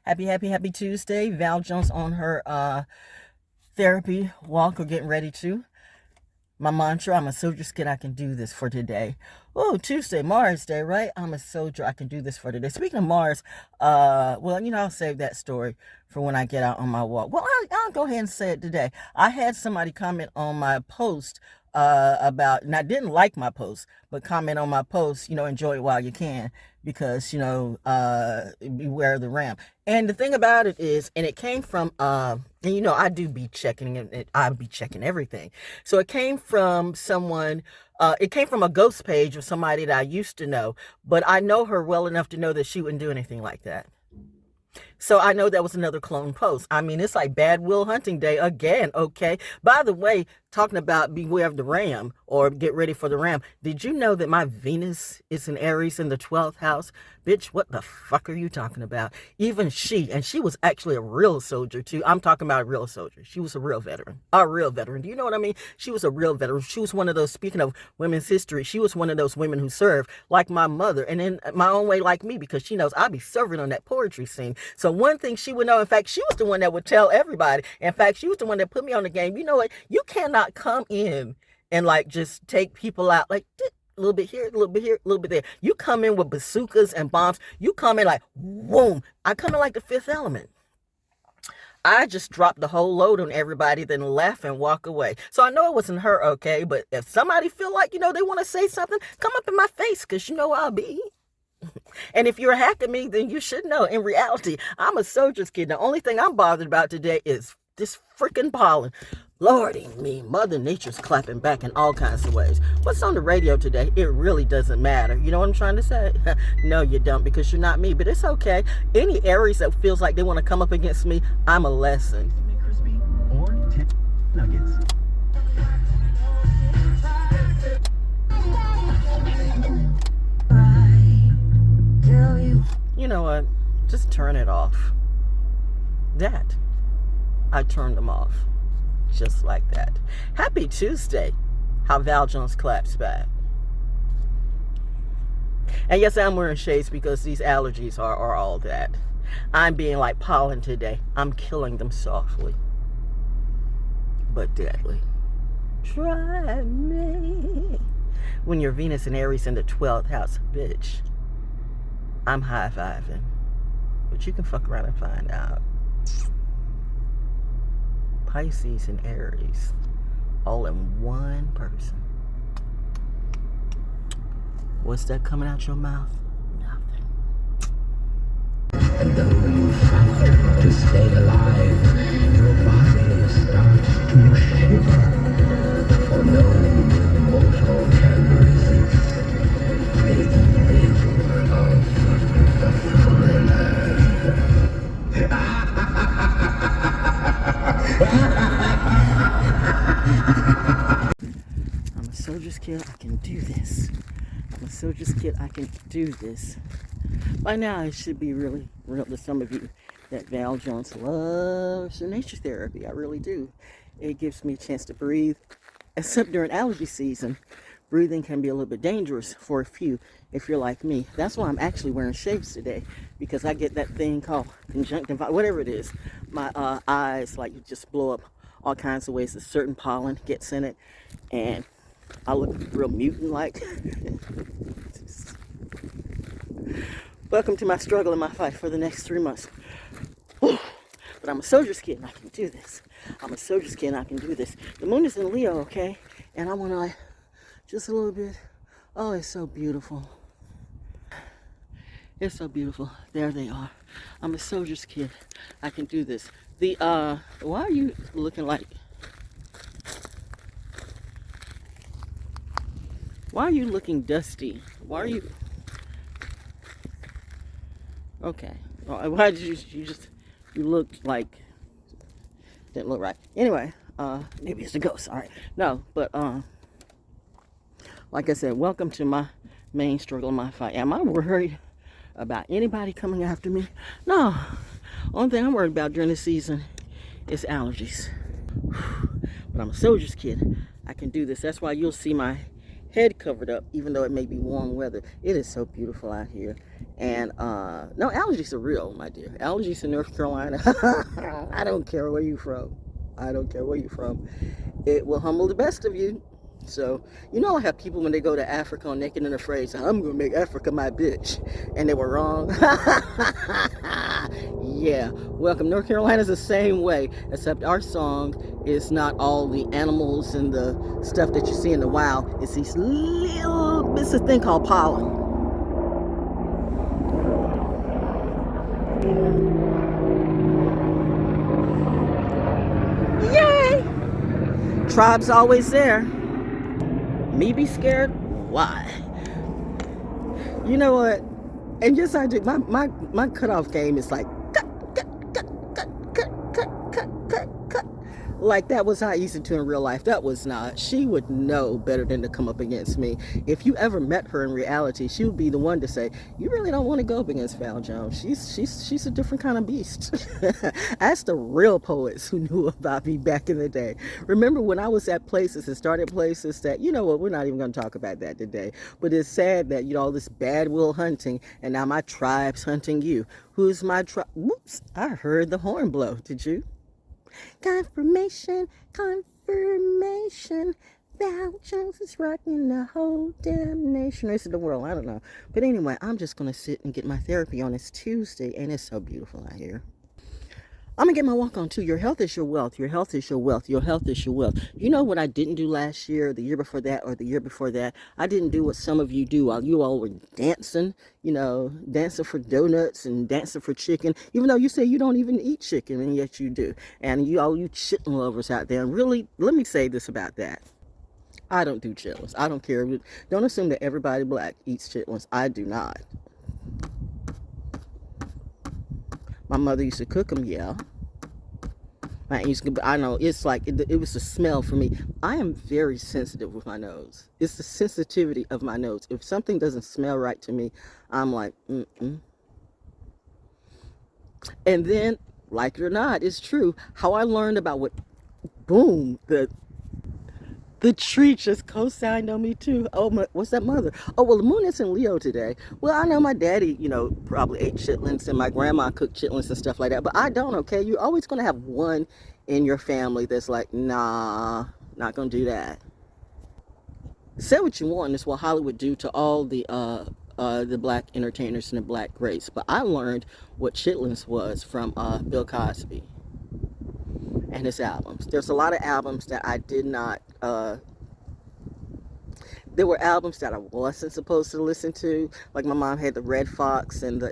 Happy Tuesday. Val Jones on her therapy walk or getting ready to. My mantra, I'm a soldier kid, I can do this for today. Oh, Tuesday, Mars Day, right? I'm a soldier, I can do this for today. Speaking of Mars, I'll save that story for when I get out on my walk. Well, I'll go ahead and say it today. I had somebody comment on my post and I didn't like my post, but comment on my post, enjoy it while you can, because, beware the ram. And the thing about it is, and it came from, I do be checking it. I be checking everything. So it came from someone, it came from a ghost page of somebody that I used to know, but I know her well enough to know that she wouldn't do anything like that. So I know that was another clone post. I mean, it's like Bad Will Hunting Day again, okay? By the way, talking about beware of the ram or get ready for the ram, did you know that my Venus is in Aries in the 12th house? Bitch, what the fuck are you talking about? Even she, and she was actually a real soldier too. I'm talking about a real soldier. She was a real veteran. A real veteran. Do you know what I mean? She was a real veteran. She was one of those, speaking of women's history, she was one of those women who served like my mother and in my own way like me, because she knows I'll be serving on that poetry scene. So one thing she would know, in fact, she was the one that would tell everybody. In fact, she was the one that put me on the game. You know what? You cannot come in and like just take people out like a little bit here, a little bit here, a little bit there. You come in with bazookas and bombs. You come in like, boom. I come in like the Fifth Element. I just dropped the whole load on everybody, then laugh and walk away. So I know it wasn't her, okay? But if somebody feel like, they want to say something, come up in my face, because you know I'll be. And if you're hacking me, then you should know. In reality, I'm a soldier's kid. The only thing I'm bothered about today is this freaking pollen. Lordy me, Mother Nature's clapping back in all kinds of ways. What's on the radio today? It really doesn't matter. You know what I'm trying to say? No, you don't, because you're not me, but it's okay. Any Aries that feels like they want to come up against me, I'm a lesson. Crispy or 10 nuggets. You know what? Just turn it off. I turned them off. Just like that. Happy Tuesday. How Val Jones claps back. And yes, I'm wearing shades because these allergies are all that. I'm being like pollen today. I'm killing them softly, but deadly. Try me. When your Venus and Aries in the 12th house, bitch, I'm high-fiving. But you can fuck around and find out. Pisces and Aries, all in one person. What's that coming out your mouth? Nothing. And though you fight to stay alive, your body starts to shiver. For no mortal can resist the evil of the thriller. I'm a soldier's kid, I can do this. I'm a soldier's kid, I can do this. By now, it should be really real to some of you that Val Jones loves her nature therapy. I really do. It gives me a chance to breathe. Except during allergy season, breathing can be a little bit dangerous for a few if you're like me. That's why I'm actually wearing shades today, because I get that thing called conjunctivitis, whatever it is. My eyes like just blow up all kinds of ways. A certain pollen gets in it, and I look real mutant-like. Welcome to my struggle and my fight for the next 3 months. But I'm a soldier's kid and I can do this. I'm a soldier's kid and I can do this. The moon is in Leo, okay? And I want to like, just a little bit. Oh, it's so beautiful. It's so beautiful. There they are. I'm a soldier's kid. I can do this. Why are you looking like... Why are you looking dusty? Why are you... Okay. Why did you looked like... Didn't look right. Anyway, maybe it's a ghost. All right. No, but, like I said, welcome to my main struggle, my fight. Am I worried about anybody coming after me? No. Only thing I'm worried about during this season is allergies. But I'm a soldier's kid. I can do this. That's why you'll see my head covered up, even though it may be warm weather. It is so beautiful out here. And no, allergies are real, my dear. Allergies in North Carolina. I don't care where you're from. I don't care where you're from. It will humble the best of you. So, you know, I have people when they go to Africa naked and afraid say, I'm going to make Africa my bitch. And they were wrong. Yeah. Welcome. North Carolina's the same way, except our song is not all the animals and the stuff that you see in the wild. It's these little bits of thing called pollen. Yay! Tribe's always there. Me be scared? Why? You know what? And yes, I do. My cutoff game is like cut. Like that was not easy to in real life. That was not. She would know better than to come up against me. If you ever met her in reality, she would be the one to say, you really don't want to go up against Val Jones. She's a different kind of beast. Ask the real poets who knew about me back in the day. Remember when I was at places and started places that, you know what, we're not even going to talk about that today. But it's sad that, you know, all this bad will hunting, and now my tribe's hunting you. Who's my tribe? Whoops, I heard the horn blow. Did you? Confirmation. Val Jones is rocking the whole damn nation. Rest of the world, I don't know. But anyway, I'm just going to sit and get my therapy on this Tuesday, and it's so beautiful out here. I'm going to get my walk on too. Your health is your wealth. Your health is your wealth. Your health is your wealth. You know what I didn't do last year, the year before that, or the year before that? I didn't do what some of you do while you all were dancing, you know, dancing for donuts and dancing for chicken, even though you say you don't even eat chicken, and yet you do. And you all you chitlin lovers out there, and really, let me say this about that. I don't do chitlins. I don't care. Don't assume that everybody black eats chitlins. I do not. My mother used to cook them, yeah. I know, it's like, it was the smell for me. I am very sensitive with my nose. It's the sensitivity of my nose. If something doesn't smell right to me, I'm like, And then, like it or not, it's true. How I learned about what, boom, the tree just co-signed on me too. Oh, what's that, mother? Oh, well, the moon is in Leo today. Well, I know my daddy, you know, probably ate chitlins, and my grandma cooked chitlins and stuff like that. But I don't, okay? You're always going to have one in your family that's like, nah, not going to do that. Say what you want. It's what Hollywood do to all the black entertainers and the black race. But I learned what chitlins was from Bill Cosby and his albums. There's a lot of albums that I did not, there were albums that I wasn't supposed to listen to. Like my mom had the Red Fox and my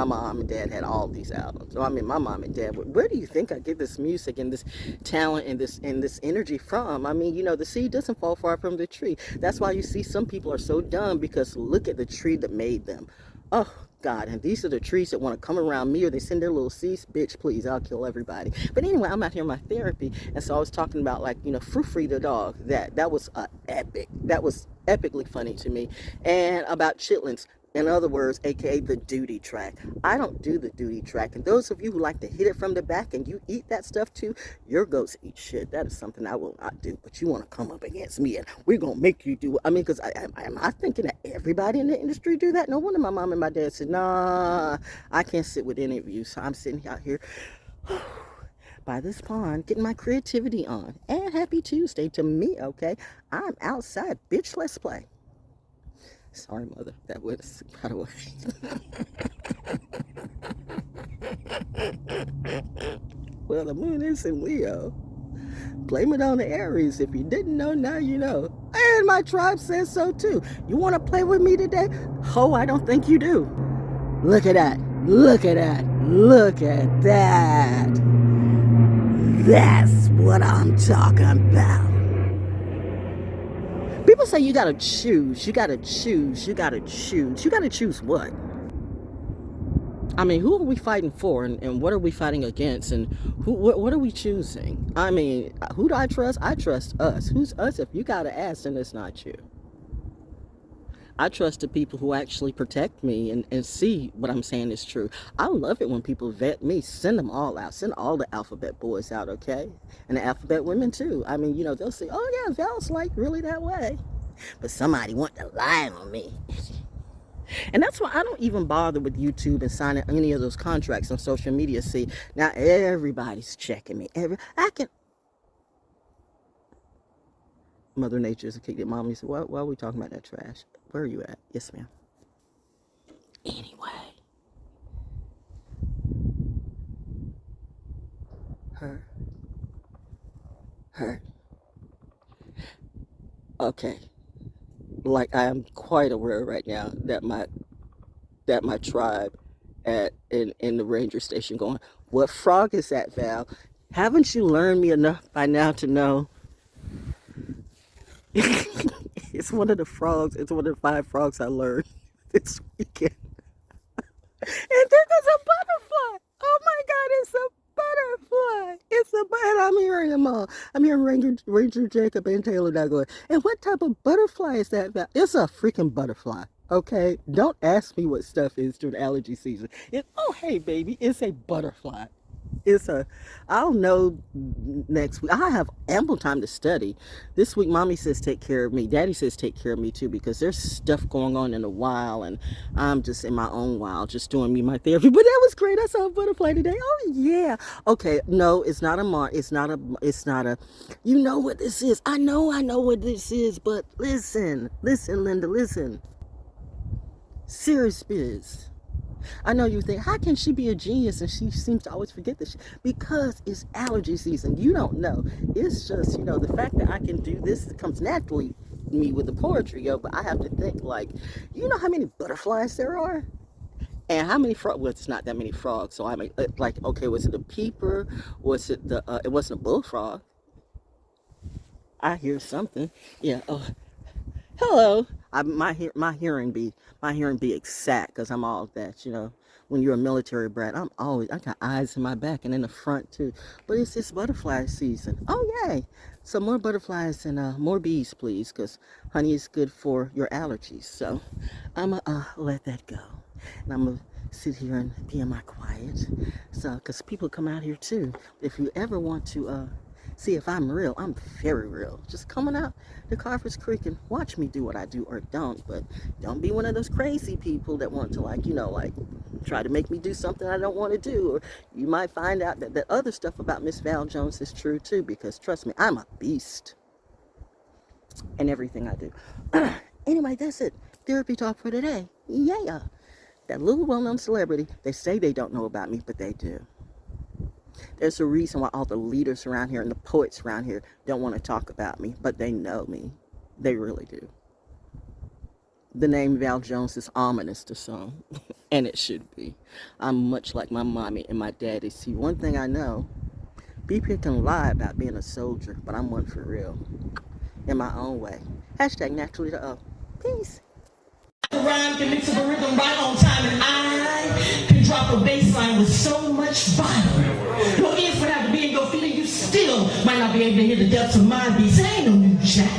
mom and dad had all these albums. So I mean, my mom and dad, where do you think I get this music and this talent and this energy from? I mean, you know, the seed doesn't fall far from the tree. That's why you see some people are so dumb, because look at the tree that made them. Oh, God, and these are the trees that want to come around me, or they send their little seeds. Bitch, please, I'll kill everybody. But anyway, I'm out here in my therapy, and so I was talking about, like, you know, Frou the dog. That was epic. That was epically funny to me. And about chitlins. In other words, aka the duty track. I don't do the duty track. And those of you who like to hit it from the back and you eat that stuff too, your goats eat shit. That is something I will not do. But you want to come up against me and we're going to make you do it. I mean, because am I thinking that everybody in the industry do that? No wonder my mom and my dad said, nah, I can't sit with any of you. So I'm sitting out here by this pond getting my creativity on. And happy Tuesday to me, okay? I'm outside. Bitch, let's play. Sorry, mother. That was, by the way. Well, the moon is in Leo. Blame it on the Aries. If you didn't know, now you know. And my tribe says so too. You want to play with me today? Ho, I don't think you do. Look at that. Look at that. Look at that. That's what I'm talking about. People say you gotta choose. You gotta choose. You gotta choose. You gotta choose what? I mean, who are we fighting for, and what are we fighting against, and what are we choosing? I mean, who do I trust? I trust us. Who's us? If you gotta ask, then it's not you. I trust the people who actually protect me and see what I'm saying is true. I love it when people vet me. Send them all out. Send all the alphabet boys out, okay? And the alphabet women too. I mean, you know, they'll say, oh yeah, Val's like really that way. But somebody want to lie on me. And that's why I don't even bother with YouTube and signing any of those contracts on social media. See, now everybody's checking me. Mother Nature is a kick. Mommy said, why are we talking about that trash? Where are you at? Yes, ma'am. Anyway. Her. Okay. Like, I am quite aware right now that my tribe in the ranger station going, what frog is that, Val? Haven't you learned me enough by now to know? It's one of the frogs. It's one of the 5 frogs I learned this weekend. And there goes a butterfly. Oh my God, it's a butterfly. And I'm hearing them all. I'm hearing Ranger Jacob and Taylor now going, and what type of butterfly is that? It's a freaking butterfly. Okay? Don't ask me what stuff is during allergy season. Oh, hey, baby, it's a butterfly. I'll know next week. I have ample time to study. This week, Mommy says take care of me. Daddy says take care of me too, because there's stuff going on in the wild, and I'm just in my own wild, just doing me my therapy. But that was great. I saw a butterfly today. Oh yeah. Okay. No, it's not a. You know what this is. I know what this is. But listen, Linda, listen. Serious biz. I know you think, how can she be a genius and she seems to always forget this? Because it's allergy season. You don't know. It's just, you know, the fact that I can do this comes naturally me with the poetry, yo. But I have to think, like, you know how many butterflies there are? And how many frogs? Well, it's not that many frogs. So I mean, like, okay, was it a peeper? Was it it wasn't a bullfrog. I hear something. Yeah. Oh, hello. My hearing be exact, because I'm all that, you know. When you're a military brat, I got eyes in my back and in the front too. But it's this butterfly season. Oh yay! Some more butterflies and more bees, please, because honey is good for your allergies. So I'm gonna let that go, and I'm gonna sit here and be in my quiet. So, because people come out here too. If you ever want to see if I'm real, I'm very real. Just coming out the Carver's Creek and watch me do what I do, or don't. But don't be one of those crazy people that want to, like, you know, like try to make me do something I don't want to do. Or you might find out that other stuff about Miss Val Jones is true too, because trust me, I'm a beast in everything I do. Anyway, that's it. Therapy talk for today. Yeah. That little well-known celebrity, they say they don't know about me, but they do. There's a reason why all the leaders around here and the poets around here don't want to talk about me, but they know me. They really do. The name Val Jones is ominous to some, and it should be. I'm much like my mommy and my daddy. See, one thing I know, people can lie about being a soldier, but I'm one for real. In my own way. Hashtag naturally to O. Peace. The rhyme can mix the rhythm right on time, and I can drop a bass line with so much fire. Your ears would have to be in your feet, and you still might not be able to hear the depths of my beats. I ain't no new jack.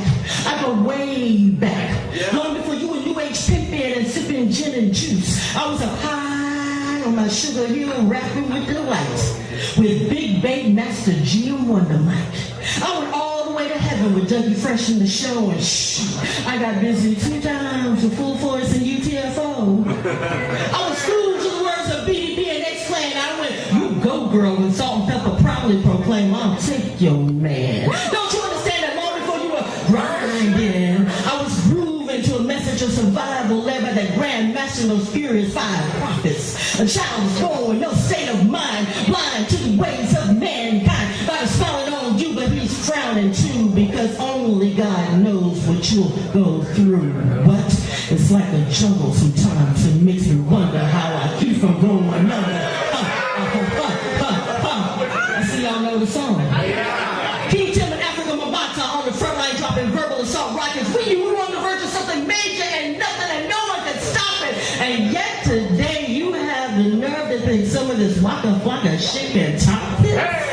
I go way back. Long before you were new age pimping and sipping gin and juice. I was up high on my sugar hill, rapping with the lights, with Big Bait Master G and Wonder Mike. I went all the way to heaven with Dougie Fresh in the show, and I got busy 2 times with Full Force and UTFO. I was screwed to the words of BDP and X-Clan. I went, you go girl, when Salt and Pepper proudly proclaim, I'll take your man. Don't you understand that long before you were grinding, I was grooving to a message of survival led by that grand master and those furious 5 prophets. A child is born with no state of mind, blind to the ways of mankind. God is smiling on you, but he's frowning too, because only God knows what you'll go through. What? It's like a jungle sometimes. It makes me wonder how I keep from going under. I see y'all know the song. King Tim and Africa Mabata on the front line dropping verbal assault rockets. We were on the verge of something major and nothing, and no one could stop it. And yet today you have the nerve to think some of this waka flocka shit can top this.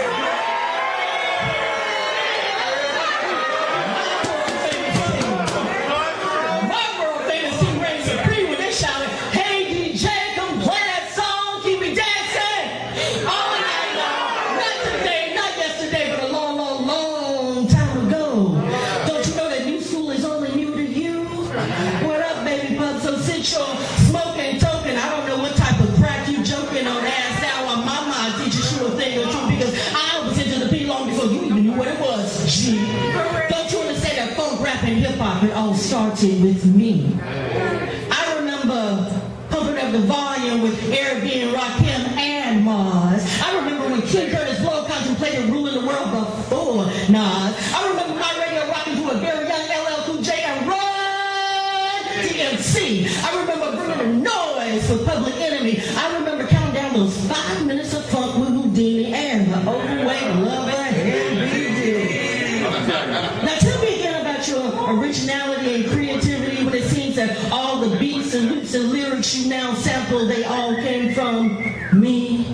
started with me. I remember pumping up the volume with Arabian, Rakim, and Mars. I remember when King Curtis Blow contemplated ruling the world before Nas. I remember my radio rocking to a very young LL Cool J and Run DMC. I remember bringing the noise for Public Enemy. I remember counting down those 5 minutes of funk with Houdini and the overweight lover Henry D. Now tell me again about your originality and creativity when it seems that all the beats and loops and lyrics you now sample, they all came from me.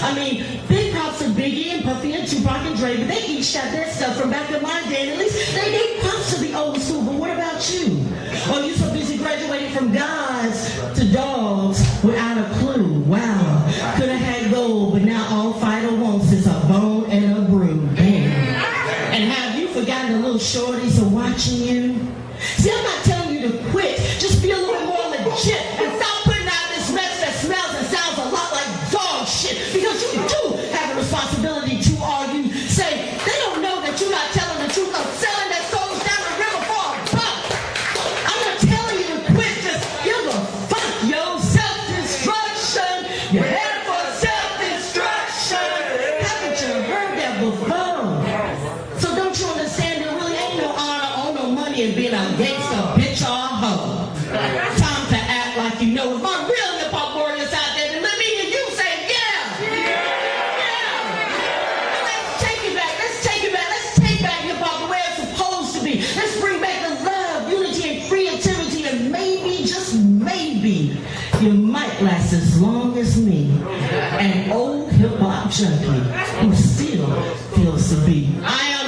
I mean, big props to Biggie and Puffy and Tupac and Dre, but they each got their stuff from back in my day, and at least they gave props to the old school. But what about you? Oh, you so busy graduating from gods to dogs without a clue. Wow, could have had gold, but now all Fido wants is a bone and a brew. Damn. And have you forgotten the little shorties are watching you? See, I'm not telling you to quit. Just be a little more legit and stop putting out this mess that smells and sounds a lot like dog shit. Because you do have a responsibility to argue. Say, they don't know that you're not telling the truth of selling their souls down the river for a buck. I'm not telling you to quit. Just give a fuck, yo. Self-destruction. You're headed for self-destruction. Haven't you heard that before? So don't you understand there really ain't no honor or no money in being a gangster, bitch, or a hoe. Time to act like you know. If my real hip-hop warriors out there, then let me hear you say, yeah. Let's take it back. Let's take it back. Let's take back hip-hop the way it's supposed to be. Let's bring back the love, unity, and creativity, and maybe, just maybe, you might last as long as me, an old hip-hop junkie who still feels to be. I am